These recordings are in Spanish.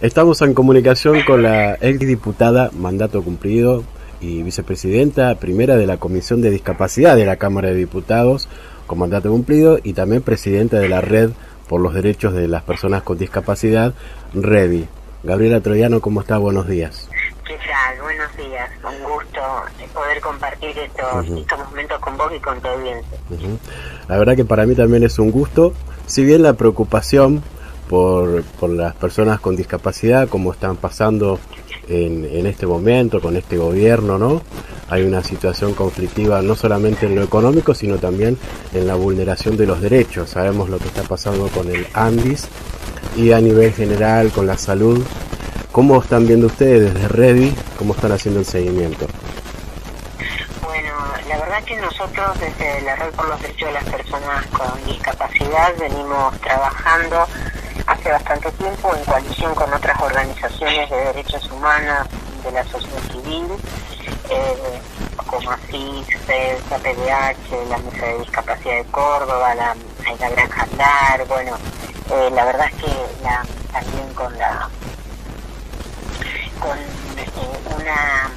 Estamos en comunicación con la exdiputada mandato cumplido y vicepresidenta primera de la Comisión de Discapacidad de la Cámara de Diputados con mandato cumplido y también presidenta de la Red por los Derechos de las Personas con Discapacidad, REDI. Gabriela Troyano, ¿cómo está? Buenos días. ¿Qué tal? Buenos días. Un gusto poder compartir estos momentos con vos y con tu audiencia. La verdad que para mí también es un gusto, si bien la preocupación por las personas con discapacidad, como están pasando en este momento con este gobierno, ¿no? Hay una situación conflictiva no solamente en lo económico, sino también en la vulneración de los derechos. Sabemos lo que está pasando con el ANDIS y a nivel general con la salud. ¿Cómo están viendo ustedes desde REDI? ¿Cómo están haciendo el seguimiento? Bueno, la verdad que nosotros desde la Red por los Derechos de las Personas con Discapacidad venimos trabajando hace bastante tiempo en coalición con otras organizaciones de derechos humanos de la sociedad civil, como ASIS, la PDH, la Mesa de Discapacidad de Córdoba, la Granja Andar. Bueno, la verdad es que también con una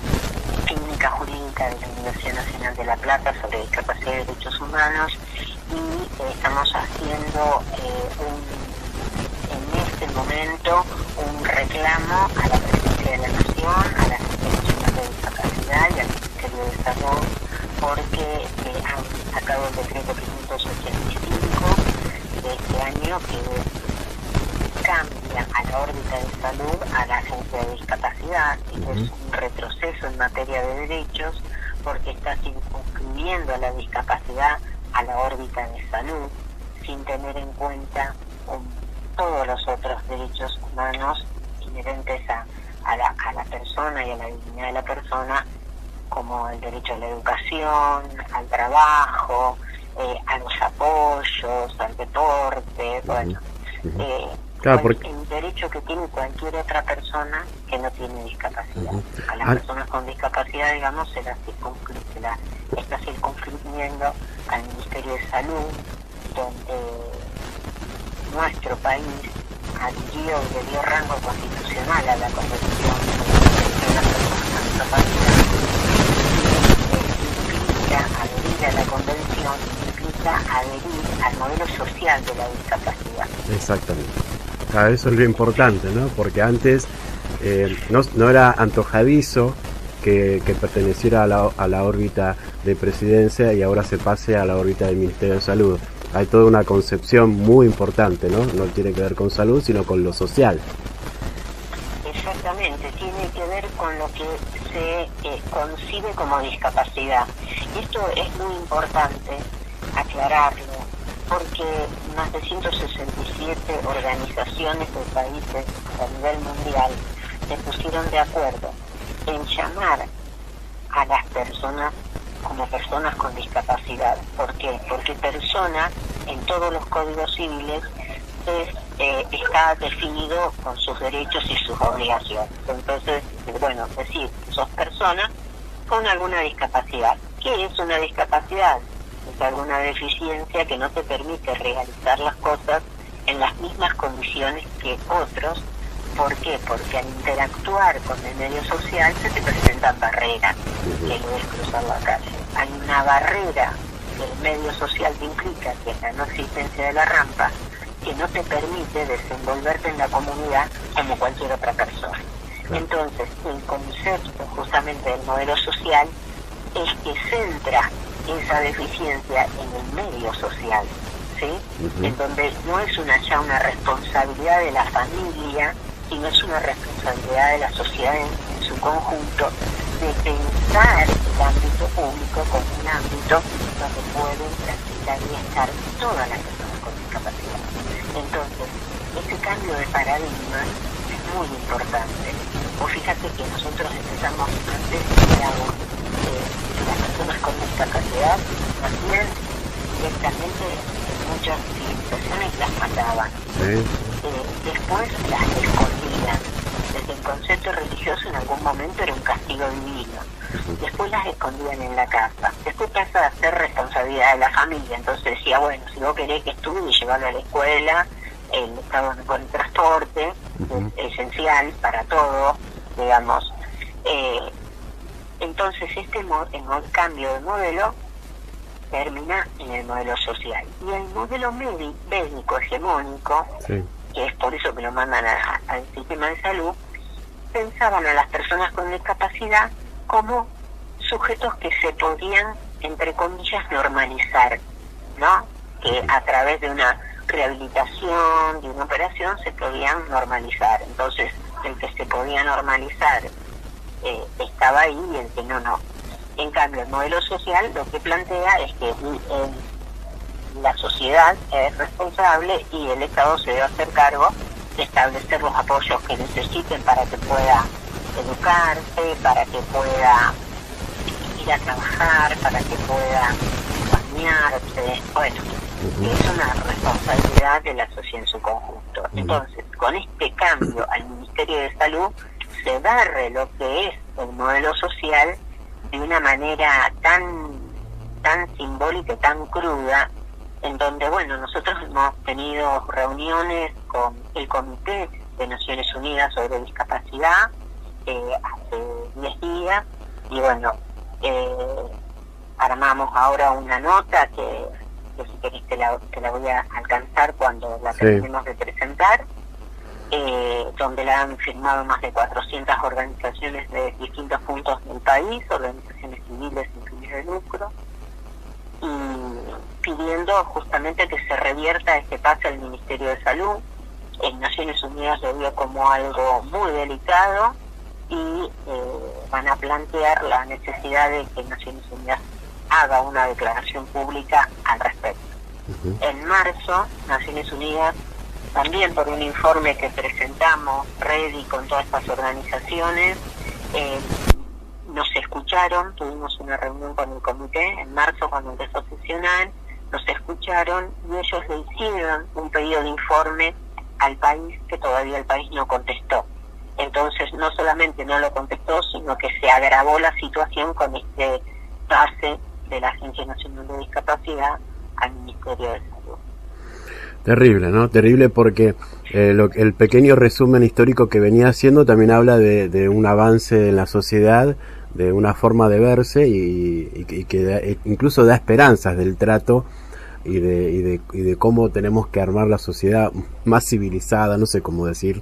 clínica jurídica de la Universidad Nacional de La Plata sobre discapacidad y derechos humanos, y estamos haciendo en este momento un reclamo a la Presidencia de la Nación, a la Secretaría de Discapacidad y al Ministerio de Salud, porque han sacado el decreto 585 de este año que cambia a la órbita de salud a la agencia de discapacidad. Esto es un retroceso en materia de derechos porque está circunscribiendo a la discapacidad a la órbita de salud sin tener en cuenta todos los otros derechos humanos inherentes a la persona y a la dignidad de la persona, como el derecho a la educación, al trabajo, a los apoyos, al deporte, Claro, porque el derecho que tiene cualquier otra persona que no tiene discapacidad. A las personas con discapacidad, digamos, se está circunscribiendo al Ministerio de Salud, donde nuestro país adhirió y le dio rango constitucional a la Convención de las Personas con Discapacidad. Implica adherir a la Convención, implica adherir al modelo social de la discapacidad. exactamente. Eso es lo importante, ¿no? Porque antes no era antojadizo que perteneciera a la órbita de presidencia y ahora se pase a la órbita del Ministerio de Salud. Hay toda una concepción muy importante, ¿no? No tiene que ver con salud, sino con lo social. Exactamente, tiene que ver con lo que se concibe como discapacidad. Esto es muy importante aclararlo, porque más de 167 organizaciones de países a nivel mundial se pusieron de acuerdo en llamar a las personas como personas con discapacidad. ¿Por qué? Porque persona en todos los códigos civiles está definido con sus derechos y sus obligaciones. Entonces, bueno, decir, sos persona con alguna discapacidad. ¿Qué es una discapacidad? Es alguna deficiencia que no te permite realizar las cosas en las mismas condiciones que otros. ¿Por qué? Porque al interactuar con el medio social se te presentan barreras que debes cruzar la calle. Hay una barrera que el medio social te implica, que es la no existencia de la rampa, que no te permite desenvolverte en la comunidad como cualquier otra persona. Entonces, el concepto justamente del modelo social es que centra esa deficiencia en el medio social, ¿sí? En donde no es ya una responsabilidad de la familia, sino es una responsabilidad de la sociedad en su conjunto de pensar el ámbito público como un ámbito donde pueden transitar y estar todas las personas con discapacidad. Entonces, ese cambio de paradigma es muy importante. Vos fíjate que nosotros empezamos antes las personas con discapacidad nacían directamente en muchas civilizaciones las mataban. Después las escondían. Desde el concepto religioso en algún momento era un castigo divino. Después las escondían en la casa. Después pasa a ser responsabilidad de la familia. Entonces decía, bueno, si vos querés que estudie, llevarlo a la escuela, el Estado no pone transporte, es esencial para todo, digamos. Entonces el cambio de modelo termina en el modelo social. Y el modelo médico hegemónico, sí, que es por eso que lo mandan al sistema de salud, pensaban a las personas con discapacidad como sujetos que se podían, entre comillas, normalizar, ¿no? Que a través de una rehabilitación, de una operación, se podían normalizar. Entonces, el que se podía normalizar estaba ahí y el que no. En cambio, el modelo social lo que plantea es que la sociedad es responsable y el Estado se debe hacer cargo de establecer los apoyos que necesiten para que pueda educarse, para que pueda ir a trabajar, para que pueda bañarse. Bueno, es una responsabilidad de la sociedad en su conjunto. Entonces, con este cambio al Ministerio de Salud se barre lo que es el modelo social de una manera tan simbólica y tan cruda, en donde, bueno, nosotros hemos tenido reuniones con el Comité de Naciones Unidas sobre Discapacidad hace 10 días, y bueno, armamos ahora una nota que si querés te la voy a alcanzar cuando la terminemos de presentar, donde la han firmado más de 400 organizaciones de distintos puntos del país, organizaciones civiles sin fines de lucro, y pidiendo justamente que se revierta este pase al Ministerio de Salud. En Naciones Unidas lo vio como algo muy delicado y van a plantear la necesidad de que Naciones Unidas haga una declaración pública al respecto. En marzo, Naciones Unidas, también por un informe que presentamos, REDI, con todas estas organizaciones, nos escucharon, tuvimos una reunión con el comité en marzo cuando empezó a sesionar, nos escucharon y ellos le hicieron un pedido de informe al país que todavía el país no contestó. Entonces no solamente no lo contestó, sino que se agravó la situación con este pase de la Agencia Nacional de Discapacidad al Ministerio de Salud. Terrible, ¿no? Terrible porque el pequeño resumen histórico que venía haciendo también habla de un avance en la sociedad, de una forma de verse y que incluso da esperanzas del trato y de cómo tenemos que armar la sociedad más civilizada, no sé cómo decir,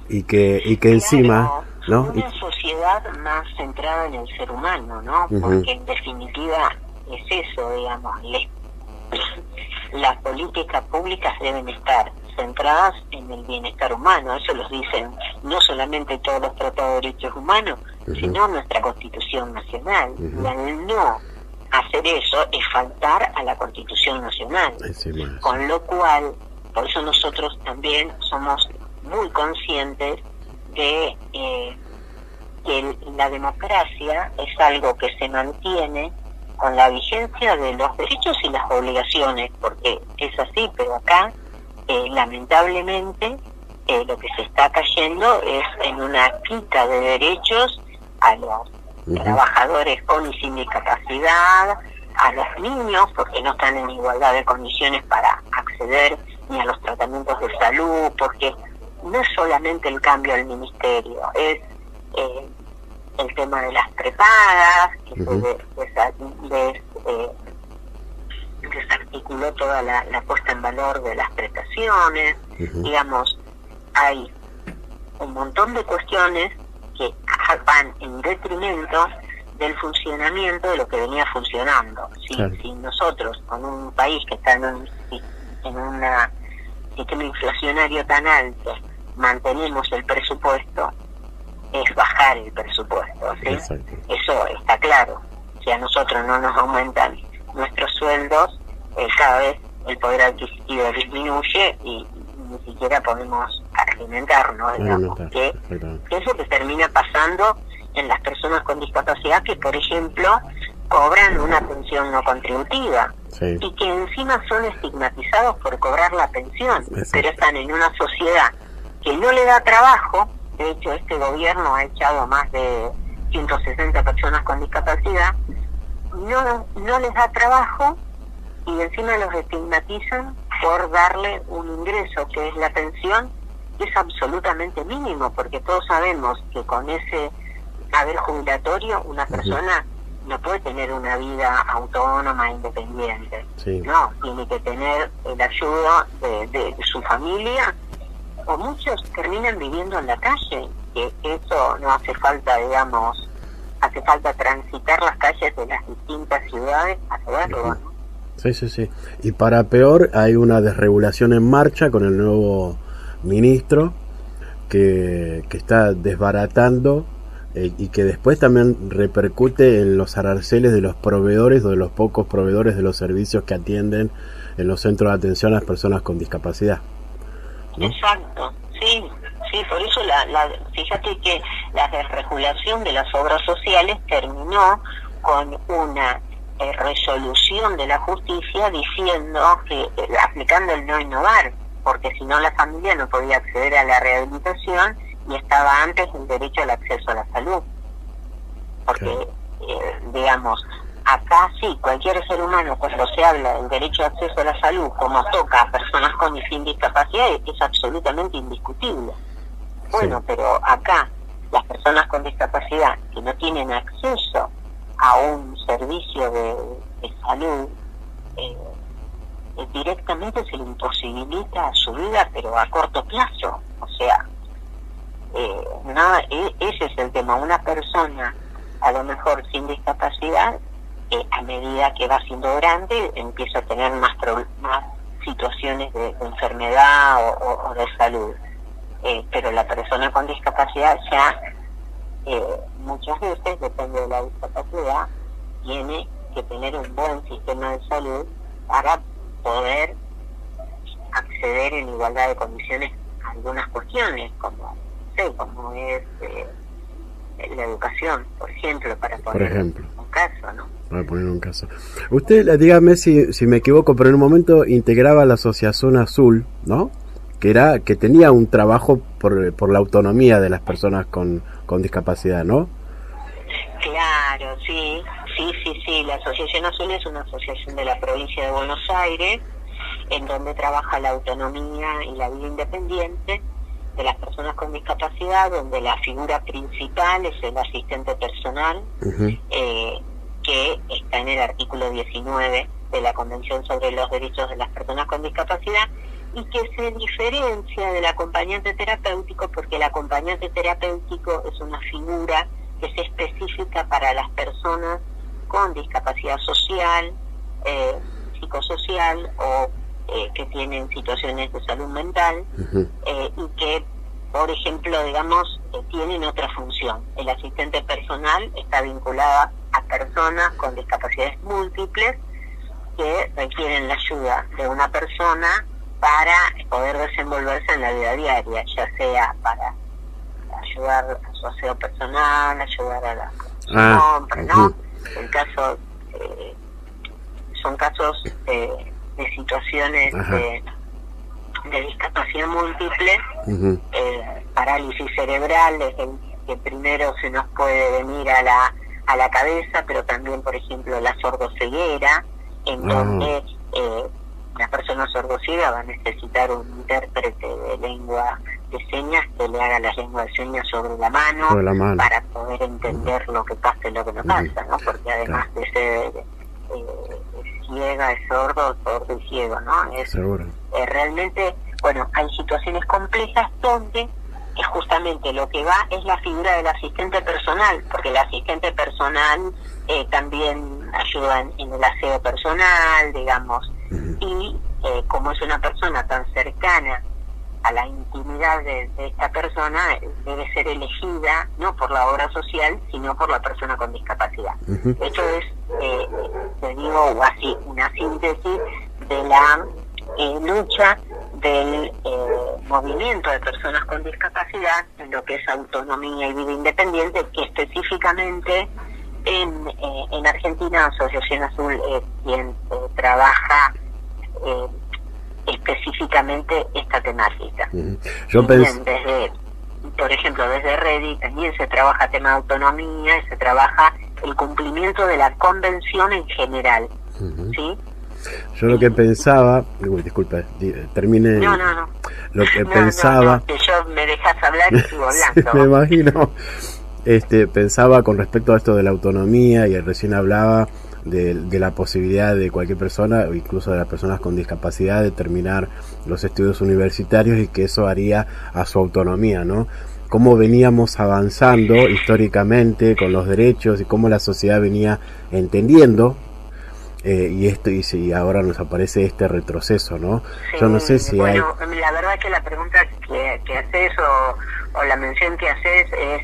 y que encima, ¿no? Una sociedad más centrada en el ser humano, ¿no? Porque en definitiva es eso, digamos, las políticas públicas deben estar centradas en el bienestar humano. Eso lo dicen no solamente todos los tratados de derechos humanos, sino nuestra Constitución Nacional. Y al no hacer eso es faltar a la Constitución Nacional. Con lo cual, por eso nosotros también somos muy conscientes de que la democracia es algo que se mantiene con la vigencia de los derechos y las obligaciones, porque es así, pero acá lamentablemente lo que se está cayendo es en una quita de derechos a los trabajadores con y sin discapacidad, a los niños, porque no están en igualdad de condiciones para acceder ni a los tratamientos de salud, porque no es solamente el cambio al ministerio, es el tema de las prepagas, que se desarticuló toda la puesta en valor de las prestaciones. Digamos, hay un montón de cuestiones que van en detrimento del funcionamiento de lo que venía funcionando. Si nosotros, con un país que está en un sistema inflacionario tan alto, mantenemos el presupuesto, es bajar el presupuesto, ¿sí? Eso está claro. Si a nosotros no nos aumentan nuestros sueldos, cada vez el poder adquisitivo disminuye y ni siquiera podemos alimentarnos, digamos, que es lo que termina pasando en las personas con discapacidad, que por ejemplo cobran una pensión no contributiva y que encima son estigmatizados por cobrar la pensión, pero están en una sociedad que no le da trabajo. De hecho, este gobierno ha echado a más de 160 personas con discapacidad, no les da trabajo y encima los estigmatizan por darle un ingreso que es la pensión, que es absolutamente mínimo, porque todos sabemos que con ese haber jubilatorio una persona no puede tener una vida autónoma, independiente. Sí. No, tiene que tener la ayuda de su familia, o muchos terminan viviendo en la calle, que eso no hace falta, digamos, hace falta transitar las calles de las distintas ciudades para verlo, ¿no? Sí, sí, sí. Y para peor, hay una desregulación en marcha con el nuevo ministro que está desbaratando y que después también repercute en los aranceles de los proveedores o de los pocos proveedores de los servicios que atienden en los centros de atención a las personas con discapacidad, ¿no? Exacto, sí, por eso fíjate que la desregulación de las obras sociales terminó con una resolución de la justicia diciendo que aplicando el no innovar, porque si no la familia no podía acceder a la rehabilitación y estaba antes el derecho al acceso a la salud, porque digamos, acá sí, cualquier ser humano, cuando se habla del derecho de acceso a la salud, como toca a personas con y sin discapacidad, es absolutamente indiscutible. Bueno, pero acá las personas con discapacidad que no tienen acceso a un servicio de salud, directamente se le imposibilita su vida, pero a corto plazo. O sea, ese es el tema. Una persona, a lo mejor sin discapacidad, a medida que va siendo grande, empieza a tener más situaciones de enfermedad o de salud. Pero la persona con discapacidad ya muchas veces, depende de la discapacidad, tiene que tener un buen sistema de salud para poder acceder en igualdad de condiciones a algunas cuestiones, como es la educación, por ejemplo, para poner un caso, ¿no? Para poner un caso. Usted, dígame si me equivoco, pero en un momento integraba la Asociación Azul, ¿no? Que tenía un trabajo por la autonomía de las personas con discapacidad, ¿no? Claro, sí. La Asociación Azul es una asociación de la provincia de Buenos Aires, en donde trabaja la autonomía y la vida independiente de las personas con discapacidad, donde la figura principal es el asistente personal, que está en el artículo 19 de la Convención sobre los Derechos de las Personas con Discapacidad, y que se diferencia del acompañante terapéutico, porque el acompañante terapéutico es una figura que es específica para las personas con discapacidad social, psicosocial o que tienen situaciones de salud mental, y que, por ejemplo, digamos, tienen otra función. El asistente personal está vinculado a personas con discapacidades múltiples que requieren la ayuda de una persona para poder desenvolverse en la vida diaria, ya sea para ayudar a su aseo personal, ayudar a la compra, ¿no? El caso, son casos de situaciones de discapacidad múltiple, parálisis cerebral, desde que primero se nos puede venir a la cabeza, pero también, por ejemplo, la sordoceguera, en donde la persona sordociega va a necesitar un intérprete de lengua de señas que le haga la lengua de señas sobre la mano para poder entender lo que pasa y lo que no pasa, ¿no? Porque además de ser ciega, es sordo y ciego, ¿no? Realmente, bueno, hay situaciones complejas donde justamente lo que va es la figura del asistente personal, porque el asistente personal también ayuda en el aseo personal, digamos, y como es una persona tan cercana a la intimidad de esta persona, debe ser elegida no por la obra social, sino por la persona con discapacidad. Esto es, te digo así, una síntesis de la lucha del movimiento de personas con discapacidad en lo que es autonomía y vida independiente, que específicamente en Argentina Asociación Azul es quien trabaja específicamente esta temática. Yo pensé... Desde, por ejemplo, desde REDI también se trabaja tema de autonomía y se trabaja el cumplimiento de la convención en general, ¿sí? Yo lo que pensaba, disculpa, termine. No, no, no. Lo que pensaba. Que yo me dejas hablar y sigo hablando. Me imagino. Pensaba con respecto a esto de la autonomía, y recién hablaba de la posibilidad de cualquier persona, o incluso de las personas con discapacidad, de terminar los estudios universitarios, y que eso haría a su autonomía, ¿no? Cómo veníamos avanzando históricamente con los derechos y cómo la sociedad venía entendiendo, y ahora nos aparece este retroceso, ¿no? Sí, yo no sé si bueno, la verdad es que la pregunta que haces o la mención que haces es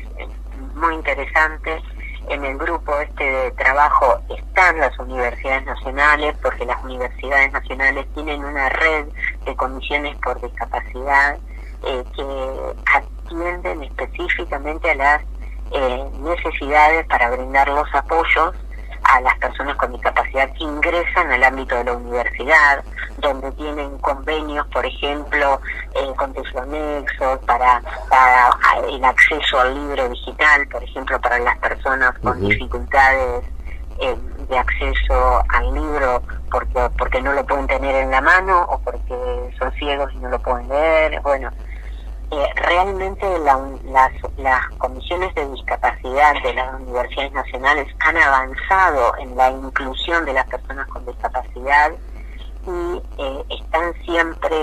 muy interesante. En el grupo de trabajo están las universidades nacionales, porque las universidades nacionales tienen una red de comisiones por discapacidad que atienden específicamente a las necesidades para brindar los apoyos a las personas con discapacidad que ingresan al ámbito de la universidad, donde tienen convenios, por ejemplo, con sus anexos para el acceso al libro digital, por ejemplo, para las personas con dificultades de acceso al libro porque no lo pueden tener en la mano o porque son ciegos y no lo pueden leer. Bueno, realmente las comisiones de discapacidad de las universidades nacionales han avanzado en la inclusión de las personas con discapacidad y están siempre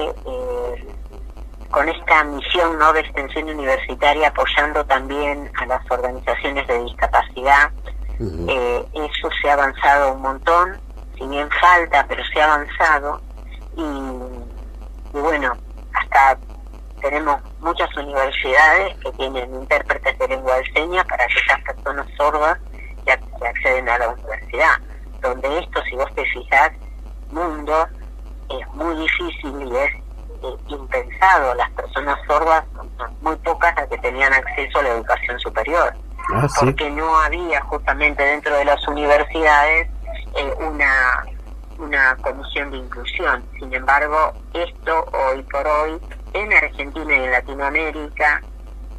con esta misión, ¿no?, de extensión universitaria, apoyando también a las organizaciones de discapacidad. Eso se ha avanzado un montón, si bien falta, pero se ha avanzado, y bueno, hasta tenemos muchas universidades que tienen intérpretes de lengua de señas para aquellas personas sordas que acceden a la universidad, donde esto, si vos te fijás, mundo es muy difícil y es impensado. Las personas sordas son muy pocas las que tenían acceso a la educación superior, ¿sí? Porque no había justamente dentro de las universidades una comisión de inclusión. Sin embargo, esto hoy por hoy en Argentina y en Latinoamérica,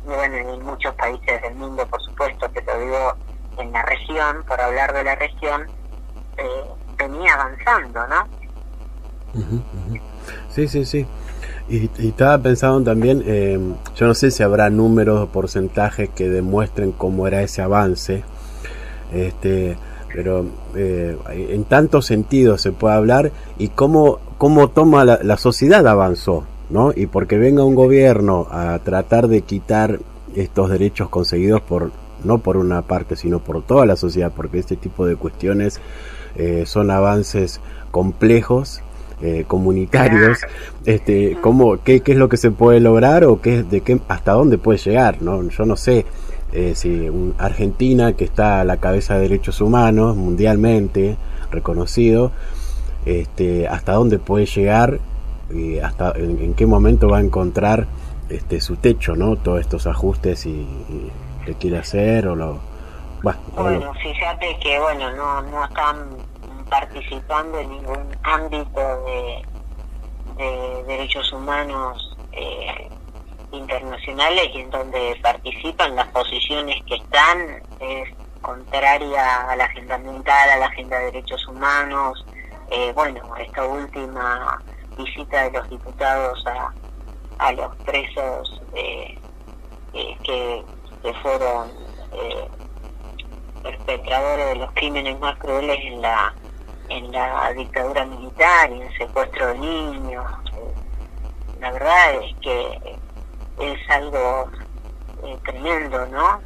bueno, en muchos países del mundo, por supuesto, pero digo en la región, por hablar de la región, venía avanzando, ¿no? Sí. Y estaba pensando también, yo no sé si habrá números o porcentajes que demuestren cómo era ese avance, pero en tantos sentidos se puede hablar, y cómo toma la sociedad avanzó, ¿no? Y porque venga un gobierno a tratar de quitar estos derechos conseguidos no por una parte, sino por toda la sociedad, porque este tipo de cuestiones son avances complejos, comunitarios, ¿qué es lo que se puede lograr, o hasta dónde puede llegar, ¿no? Yo no sé si Argentina, que está a la cabeza de derechos humanos mundialmente reconocido, hasta dónde puede llegar, y hasta en qué momento va a encontrar su techo, ¿no? Todos estos ajustes y que quiere hacer bueno, fíjate que no están participando en ningún ámbito de derechos humanos internacionales, y en donde participan las posiciones que están es contraria a la agenda ambiental, a la agenda de derechos humanos. Esta última visita de los diputados a los presos que fueron perpetradores de los crímenes más crueles en la dictadura militar y el secuestro de niños. La verdad es que es algo tremendo, ¿no?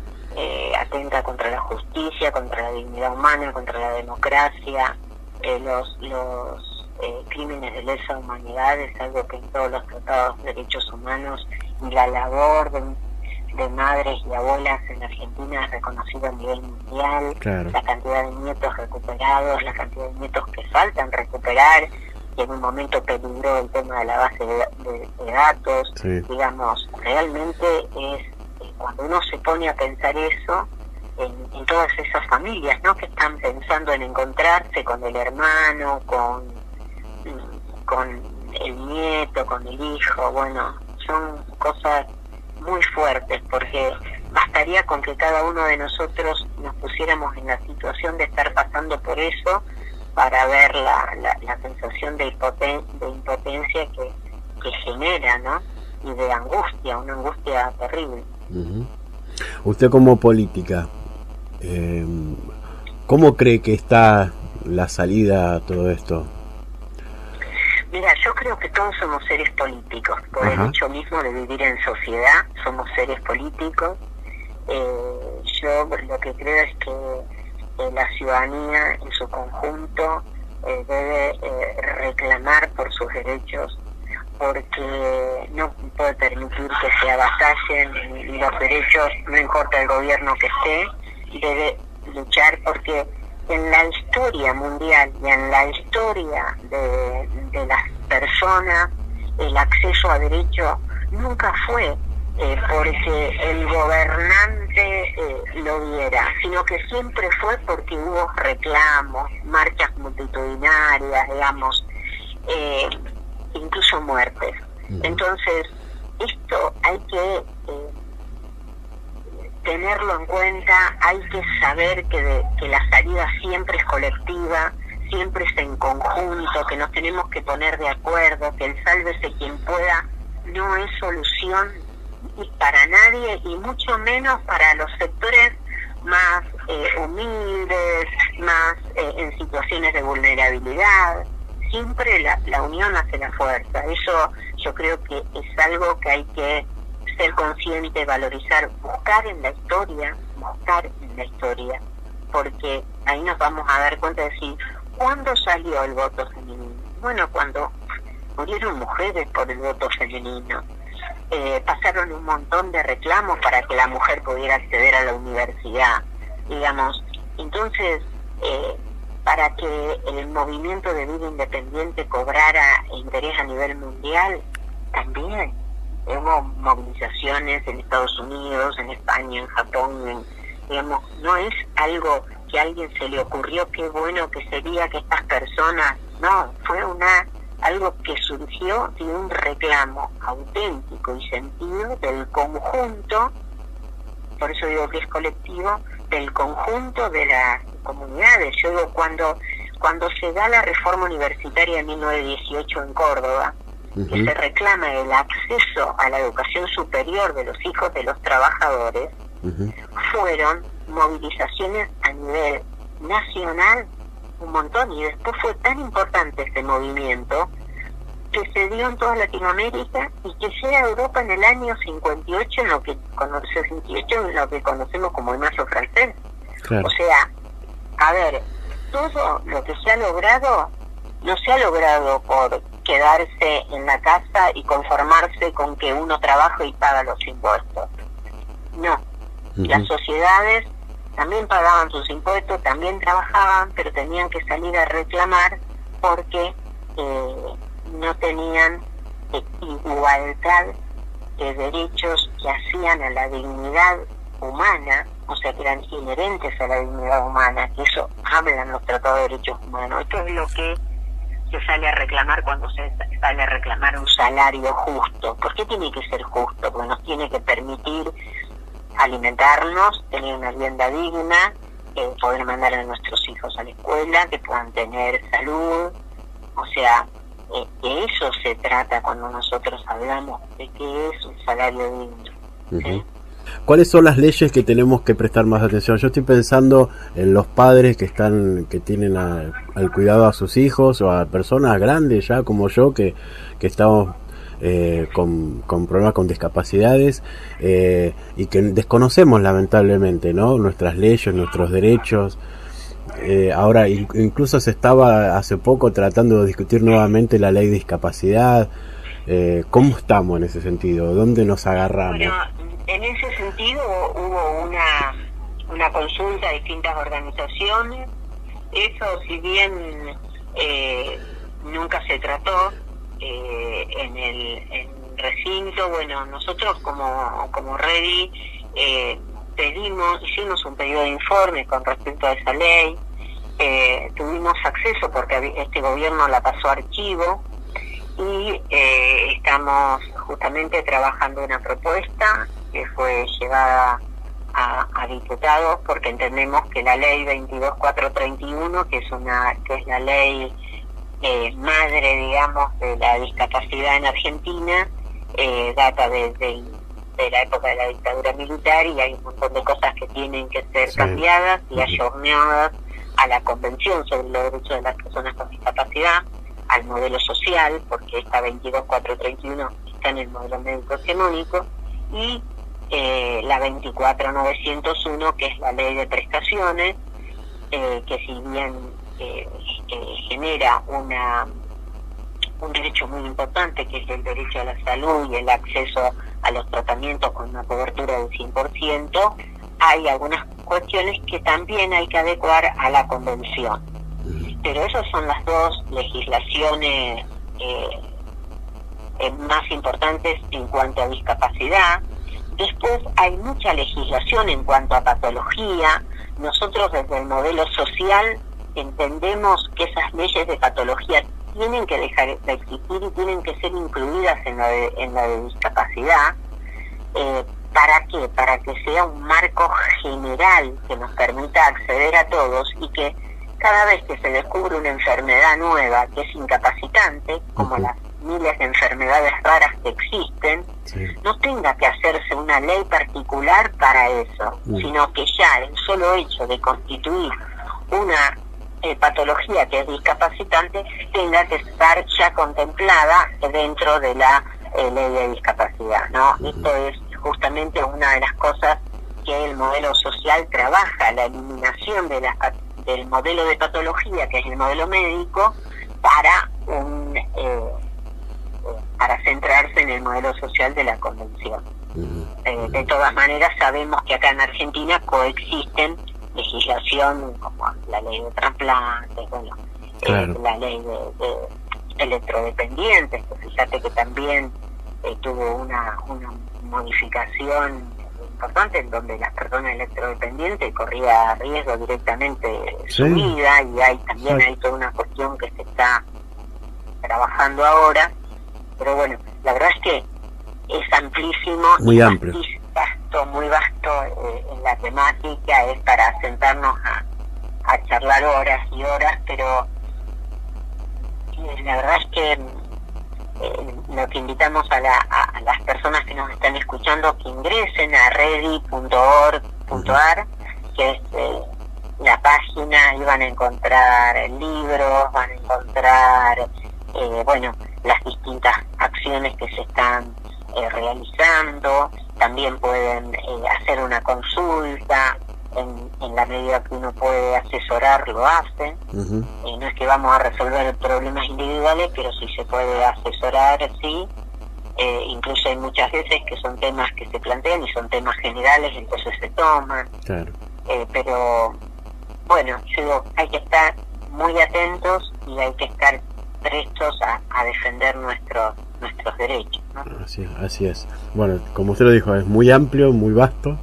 Atenta contra la justicia, contra la dignidad humana, contra la democracia. Los crímenes de lesa humanidad es algo que en todos los tratados de derechos humanos, y la labor de madres y abuelas en Argentina es reconocida a nivel mundial. Claro. La cantidad de nietos recuperados, la cantidad de nietos que faltan recuperar, y en un momento peligró el tema de la base de datos. Sí. Digamos, realmente es cuando uno se pone a pensar eso en todas esas familias, ¿no?, que están pensando en encontrarse con el hermano, con el nieto, con el hijo. Bueno, son cosas muy fuertes, porque bastaría con que cada uno de nosotros nos pusiéramos en la situación de estar pasando por eso para ver la sensación de impotencia que genera, ¿no? Y de angustia, una angustia terrible. Uh-huh. Usted como política, ¿cómo cree que está la salida a todo esto? Mira, yo creo que todos somos seres políticos, por el hecho mismo de vivir en sociedad, somos seres políticos. Yo lo que creo es que la ciudadanía en su conjunto debe reclamar por sus derechos, porque no puede permitir que se avasallen los derechos, no importa el gobierno que esté, debe luchar porque en la historia mundial y en la historia de las personas el acceso a derecho nunca fue porque el gobernante lo diera, sino que siempre fue porque hubo reclamos, marchas multitudinarias, digamos, incluso muertes. Entonces, esto hay que tenerlo en cuenta, hay que saber que la salida siempre es colectiva, siempre es en conjunto, que nos tenemos que poner de acuerdo, que el sálvese quien pueda no es solución para nadie y mucho menos para los sectores más humildes, más en situaciones de vulnerabilidad. Siempre la unión hace la fuerza. Eso yo creo que es algo que hay que ser consciente, valorizar, buscar en la historia, porque ahí nos vamos a dar cuenta de decir, ¿cuándo salió el voto femenino? Bueno, cuando murieron mujeres por el voto femenino. Pasaron un montón de reclamos para que la mujer pudiera acceder a la universidad, digamos. Entonces, para que el movimiento de vida independiente cobrara interés a nivel mundial, también hubo movilizaciones en Estados Unidos, en España, en Japón, digamos, no es algo que a alguien se le ocurrió, qué bueno que sería que estas personas, no, fue algo que surgió de un reclamo auténtico y sentido del conjunto, por eso digo que es colectivo, del conjunto de las comunidades. Yo digo, cuando se da la reforma universitaria de 1918 en Córdoba, que se reclama el acceso a la educación superior de los hijos de los trabajadores, fueron movilizaciones a nivel nacional un montón, y después fue tan importante este movimiento que se dio en toda Latinoamérica y que llega a Europa en el año 58, en lo que conocemos como el Mayo francés. Claro. O sea, a ver, todo lo que se ha logrado no se ha logrado por quedarse en la casa y conformarse con que uno trabaja y paga los impuestos. No, las sociedades también pagaban sus impuestos, también trabajaban, pero tenían que salir a reclamar porque no tenían igualdad de derechos que hacían a la dignidad humana, o sea, que eran inherentes a la dignidad humana, que eso hablan los tratados de derechos humanos. Esto es lo que se sale a reclamar cuando se sale a reclamar un salario justo. ¿Por qué tiene que ser justo? Porque nos tiene que permitir alimentarnos, tener una vivienda digna, poder mandar a nuestros hijos a la escuela, que puedan tener salud. O sea, de eso se trata cuando nosotros hablamos de qué es un salario digno. ¿Sí? ¿Cuáles son las leyes que tenemos que prestar más atención? Yo estoy pensando en los padres que tienen al cuidado a sus hijos, o a personas grandes ya como yo que estamos con problemas, con discapacidades, y que desconocemos lamentablemente, ¿no? Nuestras leyes, nuestros derechos. Ahora incluso se estaba hace poco tratando de discutir nuevamente la ley de discapacidad. ¿Cómo estamos en ese sentido? ¿Dónde nos agarramos? Bueno, en ese sentido hubo una consulta a distintas organizaciones. Eso, si bien nunca se trató en el recinto, bueno, nosotros como REDI hicimos un pedido de informe con respecto a esa ley. Tuvimos acceso porque este gobierno la pasó a archivo, y estamos justamente trabajando una propuesta que fue llevada a diputados, porque entendemos que la ley 22431, que es la ley madre, digamos, de la discapacidad en Argentina, data de la época de la dictadura militar, y hay un montón de cosas que tienen que ser cambiadas y ayornadas a la Convención sobre los Derechos de las Personas con Discapacidad, al modelo social, porque esta 22431 está en el modelo médico hegemónico, y la 24901, que es la ley de prestaciones, que si bien genera un derecho muy importante, que es el derecho a la salud y el acceso a los tratamientos con una cobertura del 100%, hay algunas cuestiones que también hay que adecuar a la Convención. Pero esas son las dos legislaciones más importantes en cuanto a discapacidad. Después hay mucha legislación en cuanto a patología. Nosotros desde el modelo social entendemos que esas leyes de patología tienen que dejar de existir y tienen que ser incluidas en la de discapacidad. ¿Para qué? Para que sea un marco general que nos permita acceder a todos, y que cada vez que se descubre una enfermedad nueva que es incapacitante, como las miles de enfermedades raras que existen, no tenga que hacerse una ley particular para eso, sino que ya el solo hecho de constituir una patología que es discapacitante tenga que estar ya contemplada dentro de la ley de discapacidad, ¿no? Esto es justamente una de las cosas que el modelo social trabaja, la eliminación del modelo de patología, que es el modelo médico, para centrarse en el modelo social de la Convención. De todas maneras, sabemos que acá en Argentina coexisten legislación como la ley de trasplantes, la ley de electrodependientes, que fíjate que también tuvo una modificación importante, en donde las personas electrodependientes corría riesgo directamente su vida, y hay toda una cuestión que se está trabajando ahora. Pero bueno, la verdad es que es amplísimo, muy amplio, muy vasto en la temática. Es para sentarnos a charlar horas y horas, pero la verdad es que lo que invitamos a las personas que nos están escuchando, que ingresen a ready.org.ar, que es la página, y van a encontrar libros, van a encontrar las distintas acciones que se están realizando. También pueden hacer una consulta, en la medida que uno puede asesorar, lo hace. No es que vamos a resolver problemas individuales, pero sí se puede asesorar, sí. Incluso hay muchas veces que son temas que se plantean y son temas generales, entonces se toman. Claro. Pero bueno, hay que estar muy atentos y hay que estar prestos a defender nuestros derechos, ¿no? Así es. Bueno, como usted lo dijo, es muy amplio, muy vasto,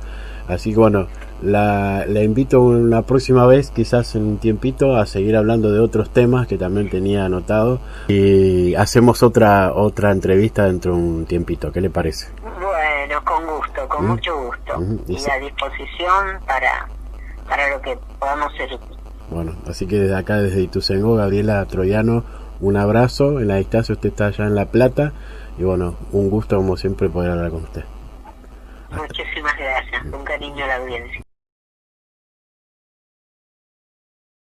así que bueno, la invito una próxima vez, quizás en un tiempito, a seguir hablando de otros temas que también tenía anotado, y hacemos otra entrevista dentro de un tiempito. ¿Qué le parece? Bueno, con gusto, con mucho gusto, y a disposición para lo que podamos ser útiles. Bueno, así que desde acá, desde Ituzaingó, Gabriela Troyano, un abrazo en la distancia. Usted está allá en La Plata, y bueno, un gusto como siempre poder hablar con usted. Muchísimas gracias, un cariño a la audiencia.